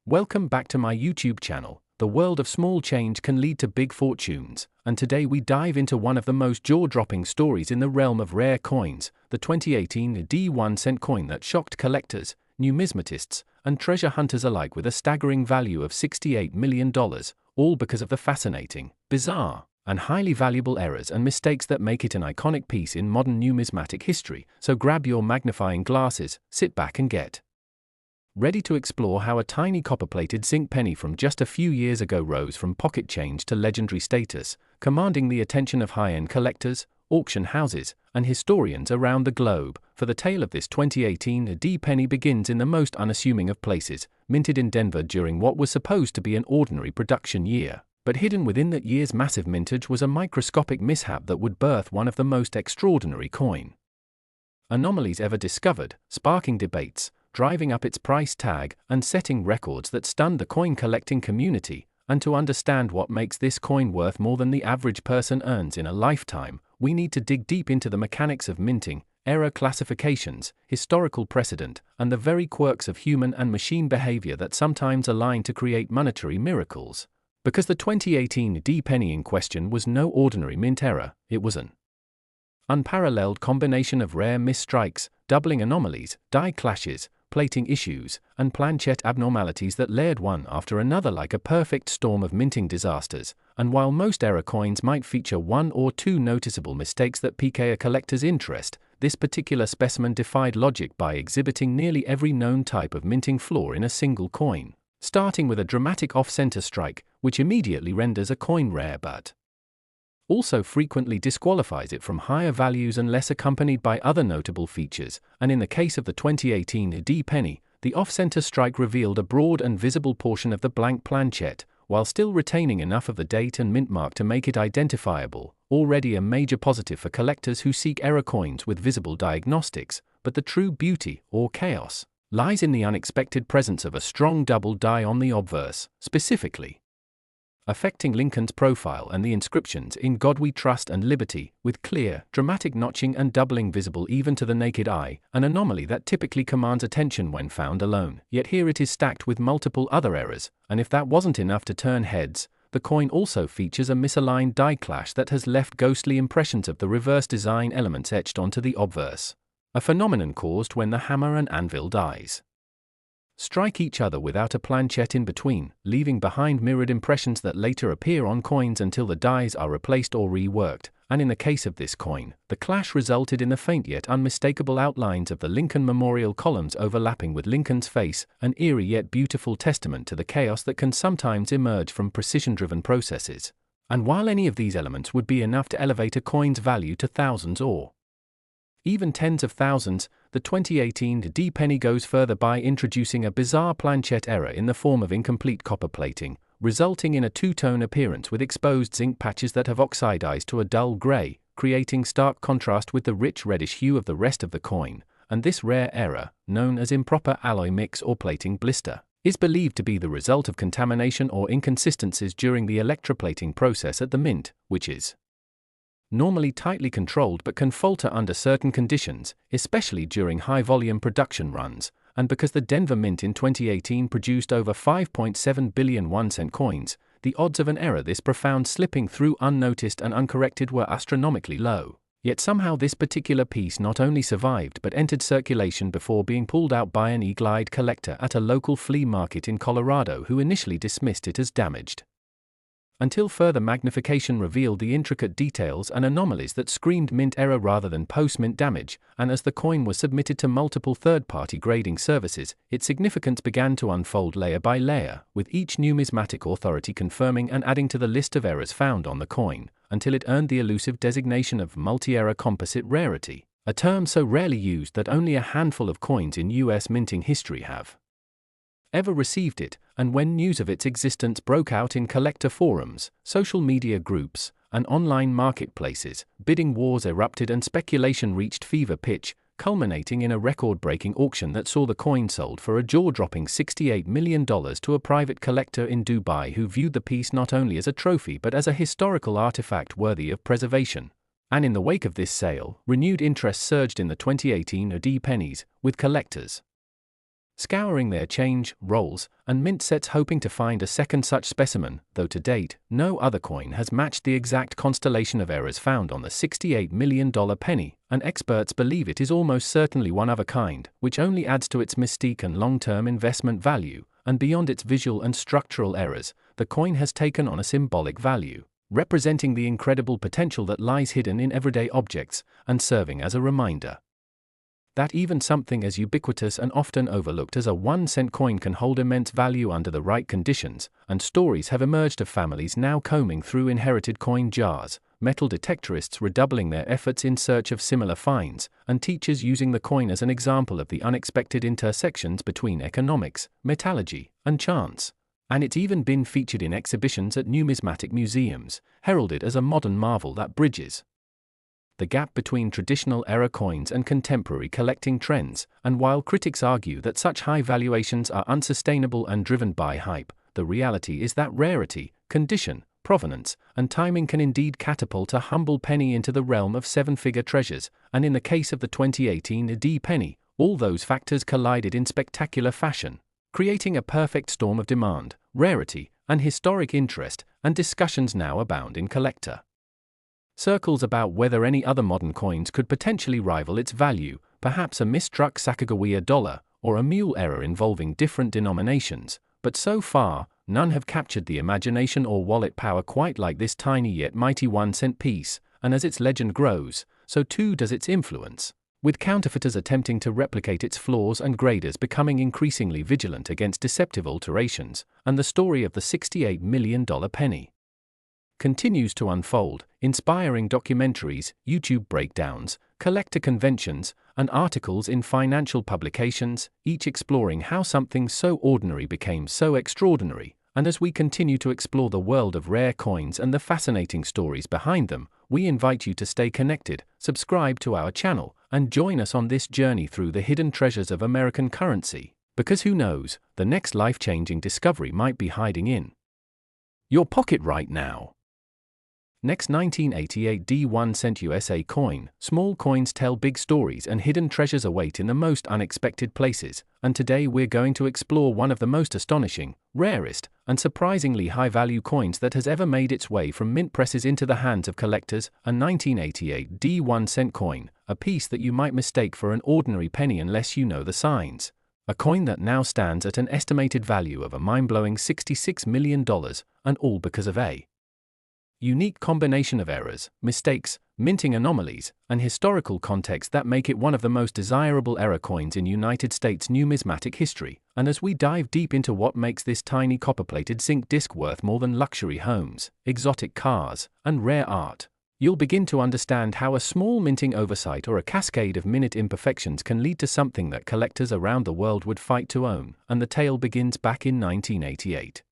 Welcome back to my YouTube channel. The world of small change can lead to big fortunes, and today we dive into one of the most jaw-dropping stories in the realm of rare coins, the 2018 D1 cent coin that shocked collectors, numismatists, and treasure hunters alike with a staggering value of $68 million, all because of the fascinating, bizarre, and highly valuable errors and mistakes that make it an iconic piece in modern numismatic history. So grab your magnifying glasses, sit back and get ready to explore how a tiny copper-plated zinc penny from just a few years ago rose from pocket change to legendary status, commanding the attention of high-end collectors, auction houses, and historians around the globe. For the tale of this 2018 D penny begins in the most unassuming of places, minted in Denver during what was supposed to be an ordinary production year. But hidden within that year's massive mintage was a microscopic mishap that would birth one of the most extraordinary coin anomalies ever discovered, sparking debates, driving up its price tag, and setting records that stunned the coin collecting community. And to understand what makes this coin worth more than the average person earns in a lifetime, we need to dig deep into the mechanics of minting, error classifications, historical precedent, and the very quirks of human and machine behavior that sometimes align to create monetary miracles. Because the 2018 D penny in question was no ordinary mint error, it was an unparalleled combination of rare misstrikes, doubling anomalies, die clashes, plating issues, and planchette abnormalities that layered one after another like a perfect storm of minting disasters. And while most error coins might feature one or two noticeable mistakes that pique a collector's interest, this particular specimen defied logic by exhibiting nearly every known type of minting flaw in a single coin, starting with a dramatic off-center strike, which immediately renders a coin rare but also frequently disqualifies it from higher values unless accompanied by other notable features. And in the case of the 2018 D penny, the off-center strike revealed a broad and visible portion of the blank planchette, while still retaining enough of the date and mint mark to make it identifiable, already a major positive for collectors who seek error coins with visible diagnostics. But the true beauty, or chaos, lies in the unexpected presence of a strong double die on the obverse, specifically affecting Lincoln's profile and the inscriptions "In God We Trust" and "Liberty," with clear, dramatic notching and doubling visible even to the naked eye, an anomaly that typically commands attention when found alone. Yet here it is stacked with multiple other errors, and if that wasn't enough to turn heads, the coin also features a misaligned die clash that has left ghostly impressions of the reverse design elements etched onto the obverse, a phenomenon caused when the hammer and anvil dies strike each other without a planchette in between, leaving behind mirrored impressions that later appear on coins until the dies are replaced or reworked. And in the case of this coin, the clash resulted in the faint yet unmistakable outlines of the Lincoln Memorial columns overlapping with Lincoln's face, an eerie yet beautiful testament to the chaos that can sometimes emerge from precision-driven processes. And while any of these elements would be enough to elevate a coin's value to thousands or even tens of thousands, the 2018 D penny goes further by introducing a bizarre planchette error in the form of incomplete copper plating, resulting in a two-tone appearance with exposed zinc patches that have oxidized to a dull gray, creating stark contrast with the rich reddish hue of the rest of the coin. And this rare error, known as improper alloy mix or plating blister, is believed to be the result of contamination or inconsistencies during the electroplating process at the mint, which is normally tightly controlled but can falter under certain conditions, especially during high-volume production runs. And because the Denver Mint in 2018 produced over 5.7 billion 1-cent coins, the odds of an error this profound slipping through unnoticed and uncorrected were astronomically low. Yet somehow this particular piece not only survived but entered circulation before being pulled out by an eagle-eyed collector at a local flea market in Colorado who initially dismissed it as damaged, until further magnification revealed the intricate details and anomalies that screamed mint error rather than post-mint damage. And as the coin was submitted to multiple third-party grading services, its significance began to unfold layer by layer, with each numismatic authority confirming and adding to the list of errors found on the coin, until it earned the elusive designation of multi-error composite rarity, a term so rarely used that only a handful of coins in U.S. minting history have ever received it. And when news of its existence broke out in collector forums, social media groups, and online marketplaces, bidding wars erupted and speculation reached fever pitch, culminating in a record-breaking auction that saw the coin sold for a jaw-dropping $68 million to a private collector in Dubai who viewed the piece not only as a trophy but as a historical artifact worthy of preservation. And in the wake of this sale, renewed interest surged in the 2018 D pennies, with collectors scouring their change, rolls, and mint sets hoping to find a second such specimen, though to date, no other coin has matched the exact constellation of errors found on the $68 million penny, and experts believe it is almost certainly one of a kind, which only adds to its mystique and long-term investment value, and beyond its visual and structural errors, the coin has taken on a symbolic value, representing the incredible potential that lies hidden in everyday objects, and serving as a reminder that even something as ubiquitous and often overlooked as a 1-cent coin can hold immense value under the right conditions, and stories have emerged of families now combing through inherited coin jars, metal detectorists redoubling their efforts in search of similar finds, and teachers using the coin as an example of the unexpected intersections between economics, metallurgy, and chance. And it's even been featured in exhibitions at numismatic museums, heralded as a modern marvel that bridges the gap between traditional era coins and contemporary collecting trends. And while critics argue that such high valuations are unsustainable and driven by hype, the reality is that rarity, condition, provenance, and timing can indeed catapult a humble penny into the realm of seven-figure treasures, and in the case of the 2018 D penny, all those factors collided in spectacular fashion, creating a perfect storm of demand, rarity, and historic interest, and discussions now abound in collector circles about whether any other modern coins could potentially rival its value, perhaps a misstruck Sacagawea dollar, or a mule error involving different denominations, but so far, none have captured the imagination or wallet power quite like this tiny yet mighty 1-cent piece, and as its legend grows, so too does its influence, with counterfeiters attempting to replicate its flaws and graders becoming increasingly vigilant against deceptive alterations, and the story of the $68 million penny continues to unfold, inspiring documentaries, YouTube breakdowns, collector conventions, and articles in financial publications, each exploring how something so ordinary became so extraordinary. And as we continue to explore the world of rare coins and the fascinating stories behind them, we invite you to stay connected, subscribe to our channel, and join us on this journey through the hidden treasures of American currency, because who knows, the next life-changing discovery might be hiding in your pocket right now. Next 1988 D1-cent USA coin. Small coins tell big stories and hidden treasures await in the most unexpected places, and today we're going to explore one of the most astonishing, rarest, and surprisingly high-value coins that has ever made its way from mint presses into the hands of collectors, a 1988 D1-cent coin, a piece that you might mistake for an ordinary penny unless you know the signs. A coin that now stands at an estimated value of a mind-blowing $66 million, and all because of a unique combination of errors, mistakes, minting anomalies, and historical context that make it one of the most desirable error coins in United States numismatic history. And as we dive deep into what makes this tiny copper-plated zinc disc worth more than luxury homes, exotic cars, and rare art, you'll begin to understand how a small minting oversight or a cascade of minute imperfections can lead to something that collectors around the world would fight to own. And the tale begins back in 1988.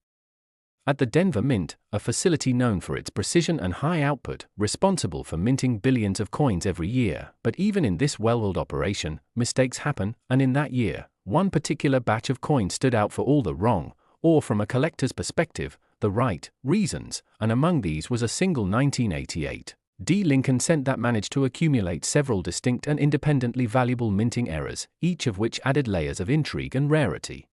At the Denver Mint, a facility known for its precision and high output, responsible for minting billions of coins every year. But even in this well-oiled operation, mistakes happen, and in that year, one particular batch of coins stood out for all the wrong, or from a collector's perspective, the right, reasons, and among these was a single 1988 D Lincoln cent that managed to accumulate several distinct and independently valuable minting errors, each of which added layers of intrigue and rarity,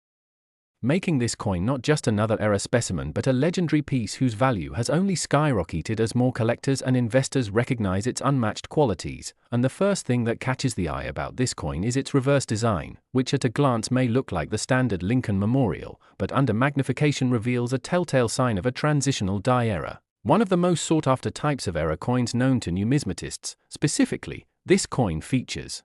making this coin not just another error specimen but a legendary piece whose value has only skyrocketed as more collectors and investors recognize its unmatched qualities. And the first thing that catches the eye about this coin is its reverse design, which at a glance may look like the standard Lincoln Memorial, but under magnification reveals a telltale sign of a transitional die error, one of the most sought-after types of error coins known to numismatists. Specifically, this coin features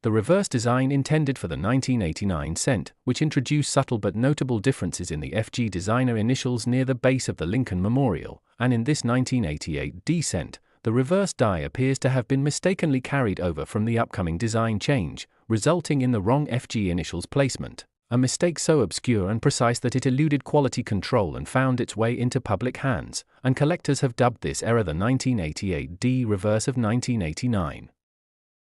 the reverse design intended for the 1989 cent, which introduced subtle but notable differences in the FG designer initials near the base of the Lincoln Memorial, and in this 1988 D cent, the reverse die appears to have been mistakenly carried over from the upcoming design change, resulting in the wrong FG initials placement, a mistake so obscure and precise that it eluded quality control and found its way into public hands, and collectors have dubbed this error the 1988 D reverse of 1989.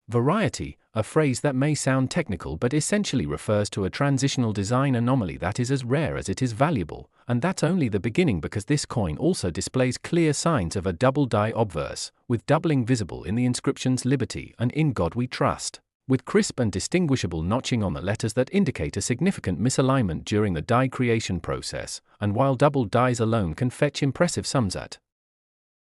Variety, a phrase that may sound technical but essentially refers to a transitional design anomaly that is as rare as it is valuable, and that's only the beginning because this coin also displays clear signs of a double die obverse, with doubling visible in the inscriptions Liberty and In God We Trust. with crisp and distinguishable notching on the letters that indicate a significant misalignment during the die creation process, and while double dies alone can fetch impressive sums at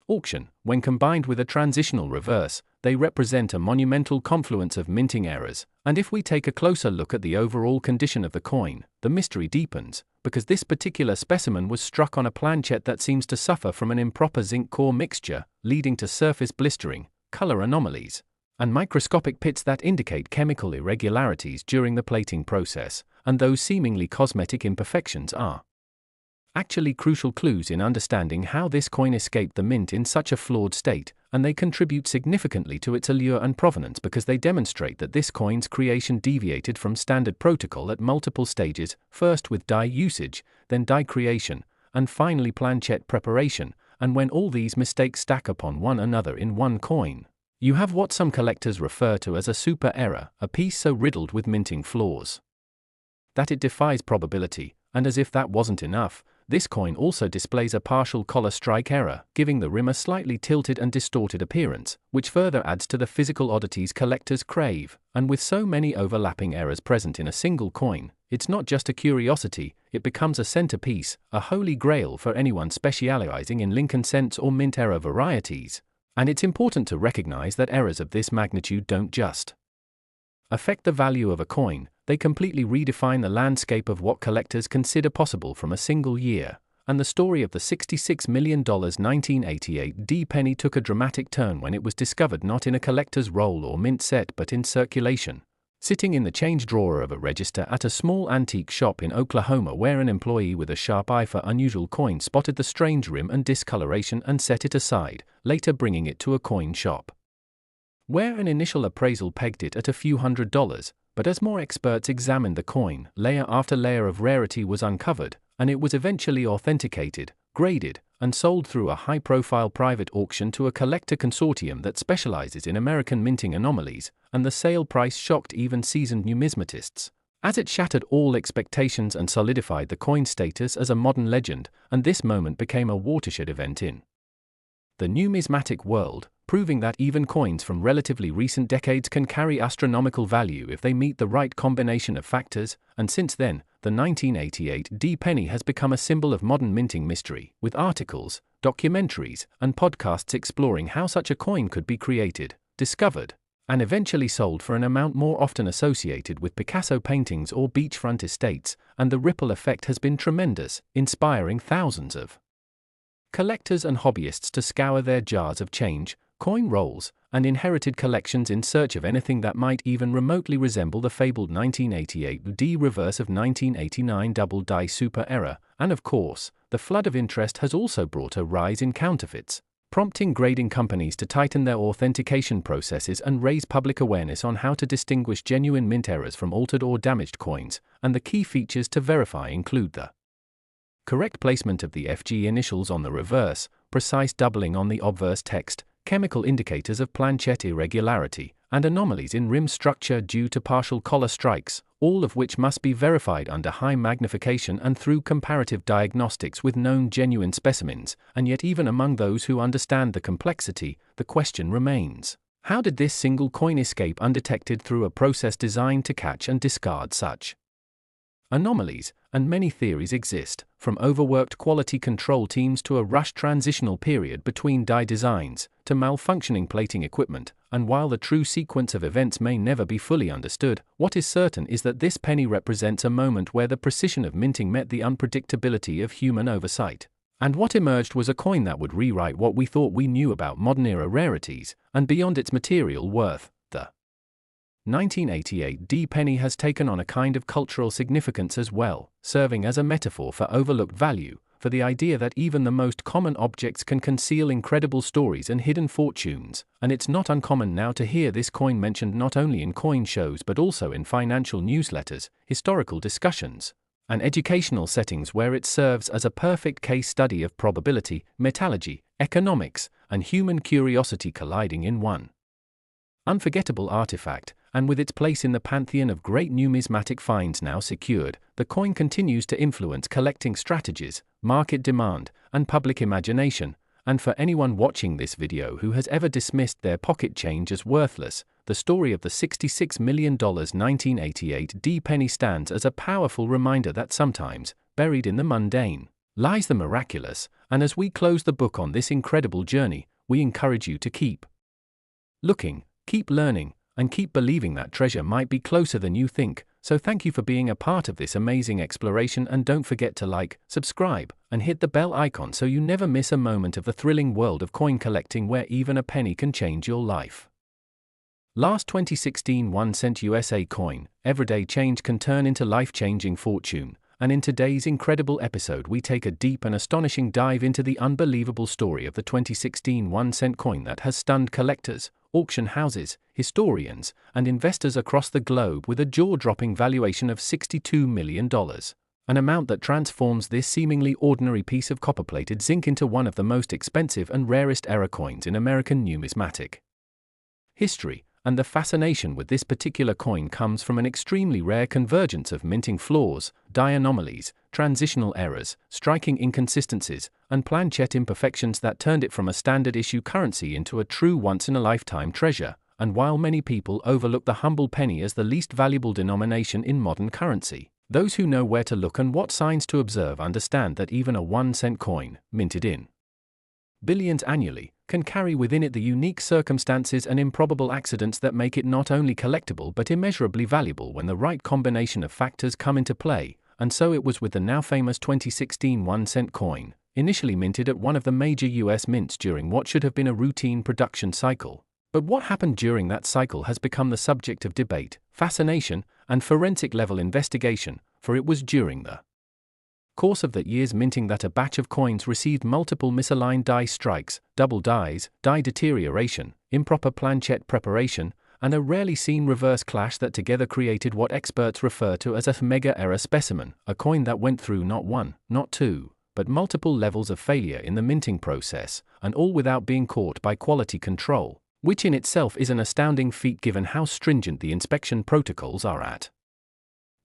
auction, when combined with a transitional reverse, they represent a monumental confluence of minting errors, and if we take a closer look at the overall condition of the coin, the mystery deepens, because this particular specimen was struck on a planchet that seems to suffer from an improper zinc core mixture, leading to surface blistering, color anomalies, and microscopic pits that indicate chemical irregularities during the plating process, and those seemingly cosmetic imperfections are actually crucial clues in understanding how this coin escaped the mint in such a flawed state, and they contribute significantly to its allure and provenance because they demonstrate that this coin's creation deviated from standard protocol at multiple stages, first with die usage, then die creation, and finally planchet preparation, and when all these mistakes stack upon one another in one coin, you have what some collectors refer to as a super error, a piece so riddled with minting flaws that it defies probability, and as if that wasn't enough, this coin also displays a partial collar strike error, giving the rim a slightly tilted and distorted appearance, which further adds to the physical oddities collectors crave, and with so many overlapping errors present in a single coin, it's not just a curiosity, it becomes a centerpiece, a holy grail for anyone specializing in Lincoln cents or mint error varieties. And it's important to recognize that errors of this magnitude don't just affect the value of a coin, they completely redefine the landscape of what collectors consider possible from a single year, and the story of the $66 million 1988 D penny took a dramatic turn when it was discovered not in a collector's roll or mint set but in circulation, sitting in the change drawer of a register at a small antique shop in Oklahoma where an employee with a sharp eye for unusual coins spotted the strange rim and discoloration and set it aside, later bringing it to a coin shop, where an initial appraisal pegged it at a few $100s, but as more experts examined the coin, layer after layer of rarity was uncovered, and it was eventually authenticated, graded, and sold through a high-profile private auction to a collector consortium that specializes in American minting anomalies, and the sale price shocked even seasoned numismatists, as it shattered all expectations and solidified the coin's status as a modern legend, and this moment became a watershed event in the numismatic world, proving that even coins from relatively recent decades can carry astronomical value if they meet the right combination of factors, and since then, the 1988 D penny has become a symbol of modern minting mystery, with articles, documentaries, and podcasts exploring how such a coin could be created, discovered, and eventually sold for an amount more often associated with Picasso paintings or beachfront estates, and the ripple effect has been tremendous, inspiring thousands of collectors and hobbyists to scour their jars of change, coin rolls, and inherited collections in search of anything that might even remotely resemble the fabled 1988 D reverse of 1989 double die super error, and of course, the flood of interest has also brought a rise in counterfeits, prompting grading companies to tighten their authentication processes and raise public awareness on how to distinguish genuine mint errors from altered or damaged coins, and the key features to verify include the correct placement of the FG initials on the reverse, precise doubling on the obverse text, chemical indicators of planchet irregularity, and anomalies in rim structure due to partial collar strikes, all of which must be verified under high magnification and through comparative diagnostics with known genuine specimens, and yet even among those who understand the complexity, the question remains: how did this single coin escape undetected through a process designed to catch and discard such anomalies? And many theories exist, from overworked quality control teams to a rushed transitional period between die designs, to malfunctioning plating equipment, and while the true sequence of events may never be fully understood, what is certain is that this penny represents a moment where the precision of minting met the unpredictability of human oversight. And what emerged was a coin that would rewrite what we thought we knew about modern-era rarities, and beyond its material worth, the 1988 D penny has taken on a kind of cultural significance as well, serving as a metaphor for overlooked value, for the idea that even the most common objects can conceal incredible stories and hidden fortunes, and it's not uncommon now to hear this coin mentioned not only in coin shows but also in financial newsletters, historical discussions, and educational settings where it serves as a perfect case study of probability, metallurgy, economics, and human curiosity colliding in one unforgettable artifact. And with its place in the pantheon of great numismatic finds now secured, the coin continues to influence collecting strategies, market demand, and public imagination. And for anyone watching this video who has ever dismissed their pocket change as worthless, the story of the $66 million 1988 D penny stands as a powerful reminder that sometimes, buried in the mundane, lies the miraculous, and as we close the book on this incredible journey, we encourage you to keep looking, keep learning, and keep believing that treasure might be closer than you think. So thank you for being a part of this amazing exploration, and don't forget to like, subscribe, and hit the bell icon so you never miss a moment of the thrilling world of coin collecting, where even a penny can change your life. Last 2016 1-cent USA coin, everyday change can turn into life-changing fortune, and in today's incredible episode we take a deep and astonishing dive into the unbelievable story of the 2016 1-cent coin that has stunned collectors, auction houses, historians, and investors across the globe with a jaw-dropping valuation of $62 million, an amount that transforms this seemingly ordinary piece of copper-plated zinc into one of the most expensive and rarest era coins in American numismatic history. And the fascination with this particular coin comes from an extremely rare convergence of minting flaws, die anomalies, transitional errors, striking inconsistencies, and planchette imperfections that turned it from a standard issue currency into a true once-in-a-lifetime treasure. And while many people overlook the humble penny as the least valuable denomination in modern currency, those who know where to look and what signs to observe understand that even a 1-cent coin, minted in billions annually, can carry within it the unique circumstances and improbable accidents that make it not only collectible but immeasurably valuable when the right combination of factors come into play. And so it was with the now famous 2016 1-cent coin, initially minted at one of the major US mints during what should have been a routine production cycle. But what happened during that cycle has become the subject of debate, fascination, and forensic-level investigation, for it was during the course of that year's minting that a batch of coins received multiple misaligned die strikes, double dies, die deterioration, improper planchette preparation, and a rarely seen reverse clash that together created what experts refer to as a mega error specimen, a coin that went through not one, not two, but multiple levels of failure in the minting process, and all without being caught by quality control, which in itself is an astounding feat given how stringent the inspection protocols are at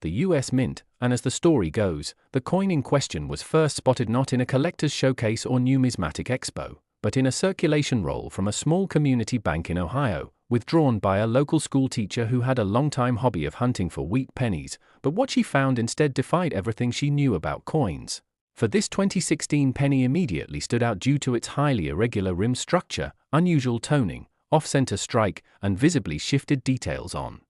the US Mint. And as the story goes, the coin in question was first spotted not in a collector's showcase or numismatic expo, but in a circulation roll from a small community bank in Ohio, withdrawn by a local school teacher who had a long-time hobby of hunting for wheat pennies. But what she found instead defied everything she knew about coins. For this 2016 penny immediately stood out due to its highly irregular rim structure, unusual toning, off-center strike, and visibly shifted details on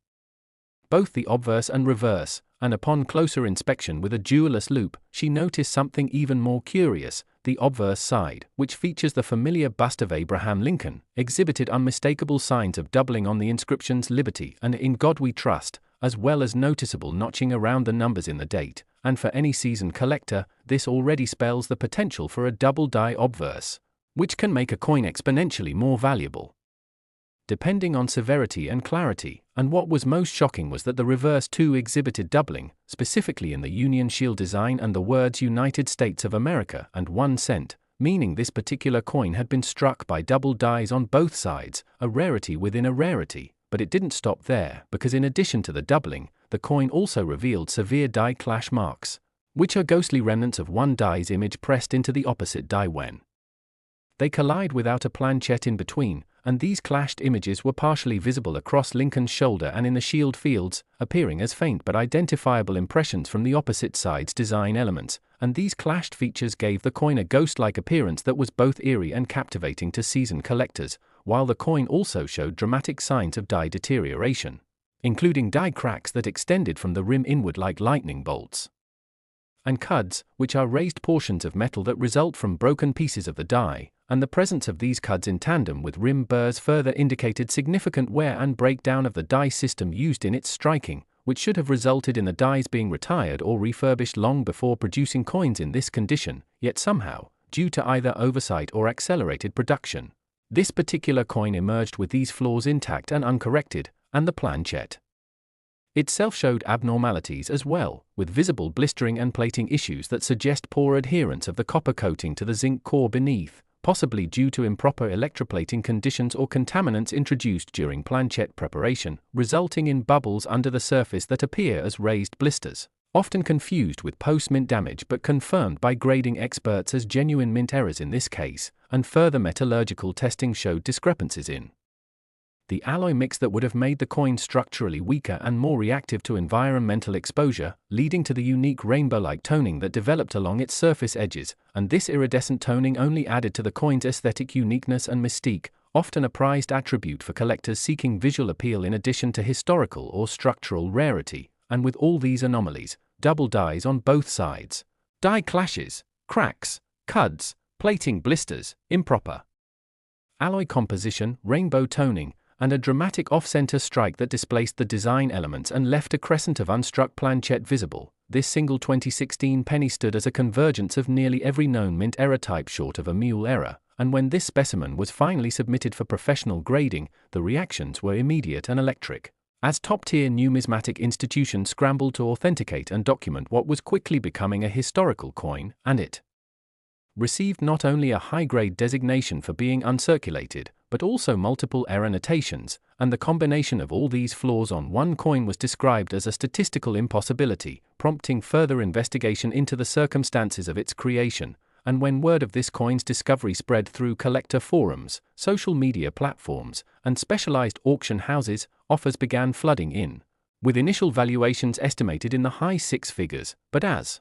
both the obverse and reverse. And upon closer inspection with a jeweller's loupe, she noticed something even more curious. The obverse side, which features the familiar bust of Abraham Lincoln, exhibited unmistakable signs of doubling on the inscriptions "Liberty" and "In God We Trust," as well as noticeable notching around the numbers in the date. And for any seasoned collector, this already spells the potential for a double die obverse, which can make a coin exponentially more valuable, depending on severity and clarity. And what was most shocking was that the reverse too exhibited doubling, specifically in the Union Shield design and the words United States of America and 1 cent, meaning this particular coin had been struck by double dies on both sides, a rarity within a rarity. But it didn't stop there, because in addition to the doubling, the coin also revealed severe die clash marks, which are ghostly remnants of one die's image pressed into the opposite die when they collide without a planchette in between. And these clashed images were partially visible across Lincoln's shoulder and in the shield fields, appearing as faint but identifiable impressions from the opposite side's design elements. And these clashed features gave the coin a ghost-like appearance that was both eerie and captivating to seasoned collectors, while the coin also showed dramatic signs of die deterioration, including die cracks that extended from the rim inward like lightning bolts, and cuds, which are raised portions of metal that result from broken pieces of the die. And the presence of these cuds in tandem with rim burrs further indicated significant wear and breakdown of the die system used in its striking, which should have resulted in the dies being retired or refurbished long before producing coins in this condition. Yet somehow, due to either oversight or accelerated production, this particular coin emerged with these flaws intact and uncorrected, and the planchette itself showed abnormalities as well, with visible blistering and plating issues that suggest poor adherence of the copper coating to the zinc core beneath, possibly due to improper electroplating conditions or contaminants introduced during planchette preparation, resulting in bubbles under the surface that appear as raised blisters, often confused with post-mint damage but confirmed by grading experts as genuine mint errors in this case. And further metallurgical testing showed discrepancies in the alloy mix that would have made the coin structurally weaker and more reactive to environmental exposure, leading to the unique rainbow-like toning that developed along its surface edges, and this iridescent toning only added to the coin's aesthetic uniqueness and mystique, often a prized attribute for collectors seeking visual appeal in addition to historical or structural rarity. And with all these anomalies, double dies on both sides, die clashes, cracks, cuds, plating blisters, improper alloy composition, rainbow toning, and a dramatic off-center strike that displaced the design elements and left a crescent of unstruck planchet visible, this single 2016 penny stood as a convergence of nearly every known mint error type short of a mule error, and when this specimen was finally submitted for professional grading, the reactions were immediate and electric, as top-tier numismatic institutions scrambled to authenticate and document what was quickly becoming a historical coin, and it received not only a high-grade designation for being uncirculated, but also multiple error notations, and the combination of all these flaws on one coin was described as a statistical impossibility, prompting further investigation into the circumstances of its creation. And when word of this coin's discovery spread through collector forums, social media platforms, and specialized auction houses, offers began flooding in, with initial valuations estimated in the high six figures, but as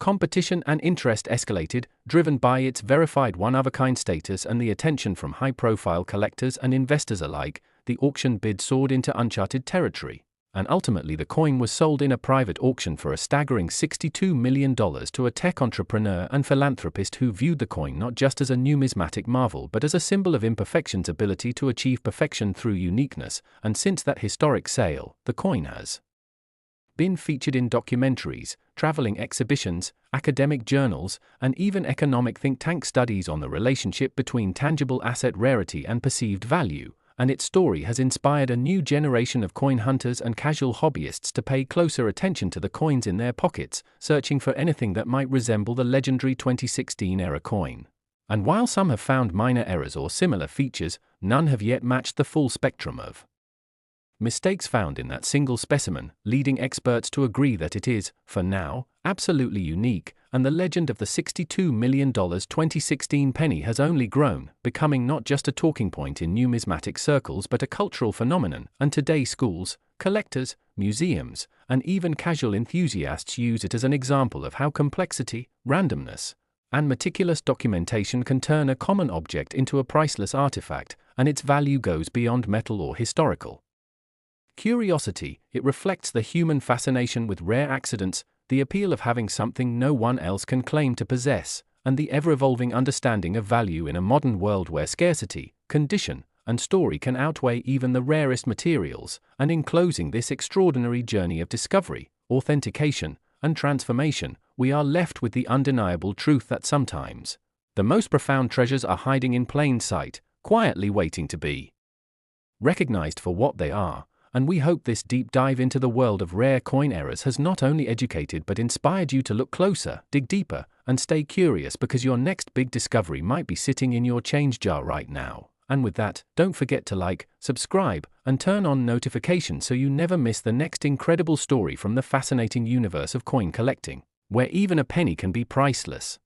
competition and interest escalated, driven by its verified one-of-a-kind status and the attention from high-profile collectors and investors alike, the auction bid soared into uncharted territory, and ultimately the coin was sold in a private auction for a staggering $62 million to a tech entrepreneur and philanthropist who viewed the coin not just as a numismatic marvel but as a symbol of imperfection's ability to achieve perfection through uniqueness. And since that historic sale, the coin has been featured in documentaries, traveling exhibitions, academic journals, and even economic think tank studies on the relationship between tangible asset rarity and perceived value, and its story has inspired a new generation of coin hunters and casual hobbyists to pay closer attention to the coins in their pockets, searching for anything that might resemble the legendary 2016 era coin. And while some have found minor errors or similar features, none have yet matched the full spectrum of mistakes found in that single specimen, leading experts to agree that it is, for now, absolutely unique, and the legend of the $62 million 2016 penny has only grown, becoming not just a talking point in numismatic circles but a cultural phenomenon, and today schools, collectors, museums, and even casual enthusiasts use it as an example of how complexity, randomness, and meticulous documentation can turn a common object into a priceless artifact, and its value goes beyond metal or historical curiosity. It reflects the human fascination with rare accidents, the appeal of having something no one else can claim to possess, and the ever-evolving understanding of value in a modern world where scarcity, condition, and story can outweigh even the rarest materials. And in closing this extraordinary journey of discovery, authentication, and transformation, we are left with the undeniable truth that sometimes the most profound treasures are hiding in plain sight, quietly waiting to be recognized for what they are. And we hope this deep dive into the world of rare coin errors has not only educated but inspired you to look closer, dig deeper, and stay curious, because your next big discovery might be sitting in your change jar right now. And with that, don't forget to like, subscribe, and turn on notifications so you never miss the next incredible story from the fascinating universe of coin collecting, where even a penny can be priceless.